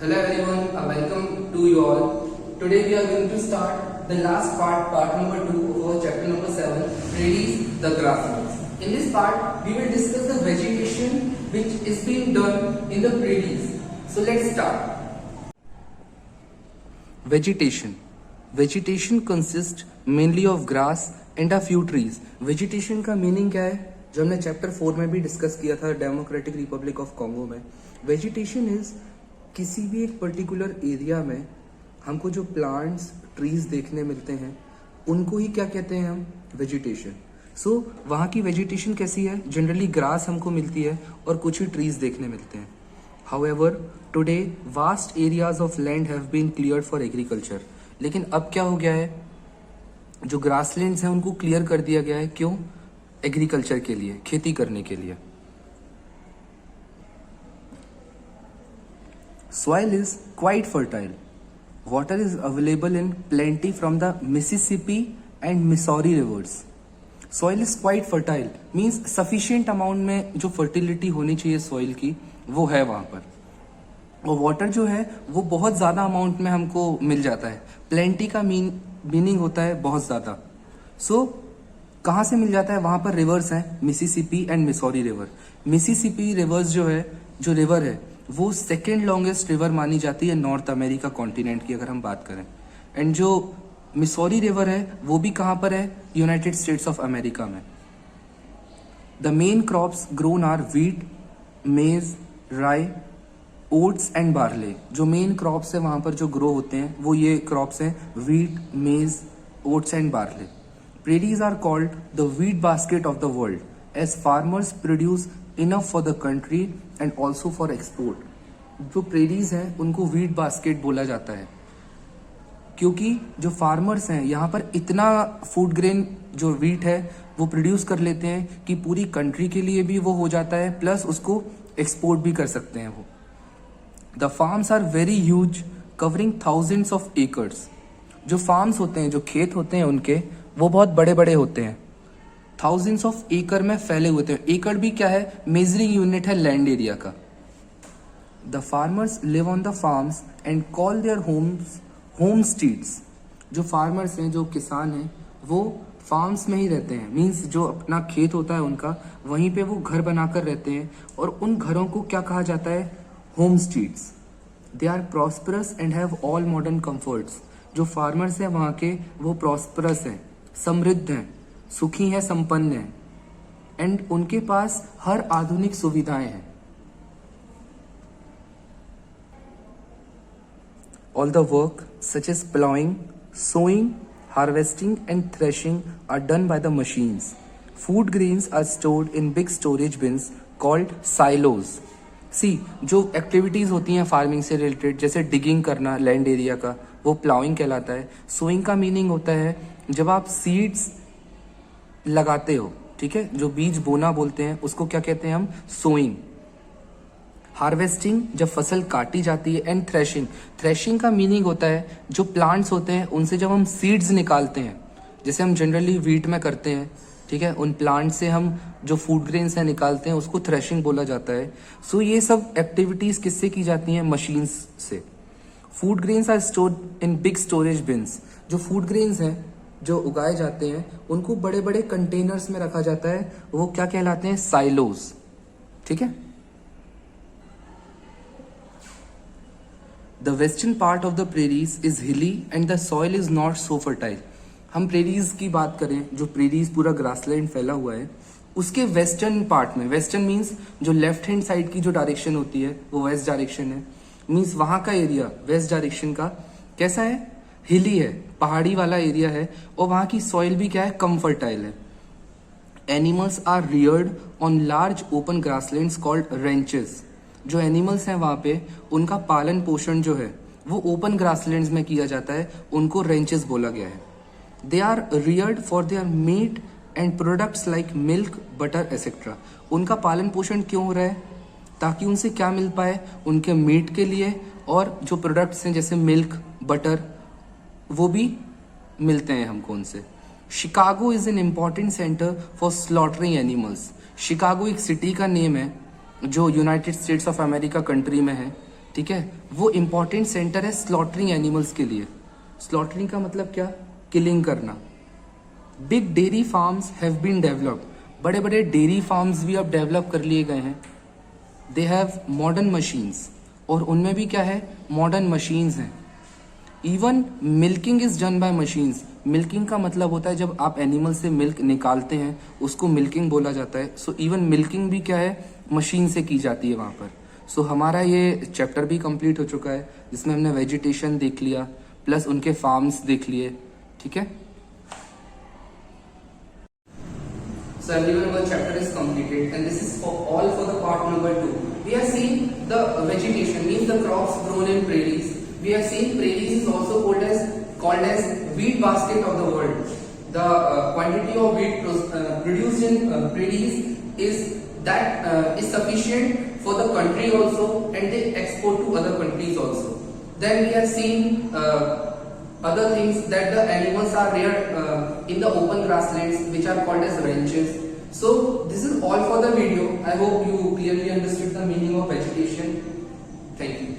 Hello everyone, welcome to you all. Today we are going to start the last part number 2 of our chapter number 7, Prairies, the grasslands. In this part, we will discuss the vegetation which is being done in the prairies. So let's start. Vegetation. Vegetation consists mainly of grass and a few trees. Vegetation का meaning क्या है, जो हमने chapter 4 में भी discuss किया था democratic Republic of Congo में. वेजिटेशन इज किसी भी एक पर्टिकुलर एरिया में हमको जो प्लांट्स ट्रीज देखने मिलते हैं उनको ही क्या कहते हैं हम, वेजिटेशन. सो वहाँ की वेजिटेशन कैसी है, जनरली ग्रास हमको मिलती है और कुछ ही ट्रीज देखने मिलते हैं. However today vast areas of land have been cleared for agriculture. लेकिन अब क्या हो गया है, जो ग्रासलैंड्स हैं उनको क्लियर कर दिया गया है. क्यों? एग्रीकल्चर के लिए, खेती करने के लिए. Soil is quite fertile. Water is available in plenty from the Mississippi and Missouri rivers. Soil is quite fertile means sufficient amount में जो fertility होनी चाहिए soil की वो है वहाँ पर. और water जो है वो बहुत ज़्यादा amount में हमको मिल जाता है. Plenty का meaning होता है बहुत ज़्यादा. So कहाँ से मिल जाता है, वहाँ पर rivers हैं, Mississippi and Missouri river. Mississippi rivers जो है, जो river है वो सेकेंड लॉन्गेस्ट रिवर मानी जाती है नॉर्थ अमेरिका कॉन्टिनेंट की अगर हम बात करें. एंड जो मिसौरी रिवर है वो भी कहाँ पर है, यूनाइटेड स्टेट्स ऑफ अमेरिका में. The main crops grown are wheat, maize, rye, oats and barley. जो मेन क्रॉप्स है वहाँ पर जो ग्रो होते हैं वो ये क्रॉप्स हैं, wheat, maize, oats and barley. Prairies are called the wheat basket of the world as farmers produce enough for the country and also for export. जो प्रेरीज हैं उनको व्हीट बास्केट बोला जाता है क्योंकि जो फार्मर्स हैं यहाँ पर इतना फूड ग्रेन जो व्हीट है वो प्रोड्यूस कर लेते हैं कि पूरी कंट्री के लिए भी वो हो जाता है, प्लस उसको एक्सपोर्ट भी कर सकते हैं वो. The farms are very huge covering thousands of acres. जो फार्म्स होते हैं, जो खेत होते हैं उनके, वो बहुत बड़े बड़े होते हैं, थाउजेंड्स ऑफ एकड़ में फैले हुए थे. एकड़ भी क्या है, मेजरिंग यूनिट है लैंड एरिया का. The farmers live on the farms and call their homes home streets. जो फार्मर्स हैं, जो किसान हैं, वो फार्म्स में ही रहते हैं. मीन्स जो अपना खेत होता है उनका, वहीं पे वो घर बनाकर रहते हैं और उन घरों को क्या कहा जाता है, homesteads. They are prosperous and have all modern comforts. जो फार्मर्स हैं वहाँ के, वो प्रॉस्परस हैं, समृद्ध हैं, सुखी है, संपन्न है, एंड उनके पास हर आधुनिक सुविधाएं हैं. All the work such as ploughing, sowing, harvesting and threshing are done by the machines. Food grains are stored in big storage bins called silos. See, जो एक्टिविटीज होती हैं फार्मिंग से रिलेटेड, जैसे डिगिंग करना लैंड एरिया का, वो प्लाइंग कहलाता है. सोइंग का मीनिंग होता है जब आप सीड्स लगाते हो, ठीक है, जो बीज बोना बोलते हैं उसको क्या कहते हैं हम, सोइंग. हार्वेस्टिंग जब फसल काटी जाती है. एंड थ्रेशिंग, थ्रेशिंग का मीनिंग होता है जो प्लांट्स होते हैं उनसे जब हम सीड्स निकालते हैं, जैसे हम जनरली व्हीट में करते हैं, ठीक है, उन प्लांट से हम जो फूड ग्रेन्स हैं निकालते हैं, उसको थ्रेशिंग बोला जाता है. सो ये सब एक्टिविटीज किससे की जाती हैं, मशीन्स से. Food grains are stored in big storage bins. जो फूड ग्रेन्स हैं जो उगाए जाते हैं उनको बड़े बड़े कंटेनर्स में रखा जाता है, वो क्या कहलाते हैं, साइलोज. ठीक है. The western part of the prairies is हिली and the soil is not so fertile. हम प्रेरीज की बात करें, जो प्रेरीज पूरा ग्रासलैंड फैला हुआ है, उसके वेस्टर्न पार्ट में, वेस्टर्न मीन्स जो लेफ्ट हैंड साइड की जो डायरेक्शन होती है वो वेस्ट डायरेक्शन है. मीन्स वहां का एरिया वेस्ट डायरेक्शन का कैसा है, हिली है, पहाड़ी वाला एरिया है, और वहाँ की सॉइल भी क्या है, कम फर्टाइल है. Animals are reared on large open grasslands called ranches. जो एनिमल्स हैं वहाँ पे, उनका पालन पोषण जो है वो ओपन ग्रासलैंड्स में किया जाता है, उनको रेंचेस बोला गया है. They are reared for their meat and products like milk, butter etcetera. उनका पालन पोषण क्यों हो रहा है, ताकि उनसे क्या मिल पाए, उनके मीट के लिए, और जो प्रोडक्ट्स हैं जैसे मिल्क, बटर, वो भी मिलते हैं हमको उनसे. Chicago is an important centre for slaughtering animals. Chicago एक सिटी का नेम है जो United States of America country में है, ठीक है, वो इंपॉर्टेंट सेंटर है स्लॉटरिंग एनिमल्स के लिए। स्लॉटरिंग का मतलब क्या? किलिंग करना। Big dairy farms have been developed, बड़े बड़े डेयरी फार्म्स भी अब डेवलप कर लिए गए हैं। दे हैव मॉडर्न मशीन्स, और उनमें भी क्या है? मॉडर्न मशीन्स हैं। Even milking is done by machines. Milking का मतलब होता है जब आप एनिमल से मिल्क निकालते हैं, उसको मिल्किंग बोला जाता है। सो इवन मिल्किंग भी क्या है? मशीन से की जाती है वहां पर। सो हमारा ये चैप्टर भी कंप्लीट हो चुका है, जिसमें हमने वेजिटेशन देख लिया प्लस उनके फार्म्स देख लिए। ठीक है, so everyone, our chapter is completed, and this is all for the part number 2. We have seen the vegetation, means the crops grown in prairies. We have seen prairies is also called as wheat basket of the world. The quantity of wheat produced in prairies is sufficient for the country also, and they export to other countries also. Then we have seen other things, that the animals are reared in the open grasslands, which are called as ranches. So this is all for the video. I hope you clearly understood the meaning of vegetation. Thank you.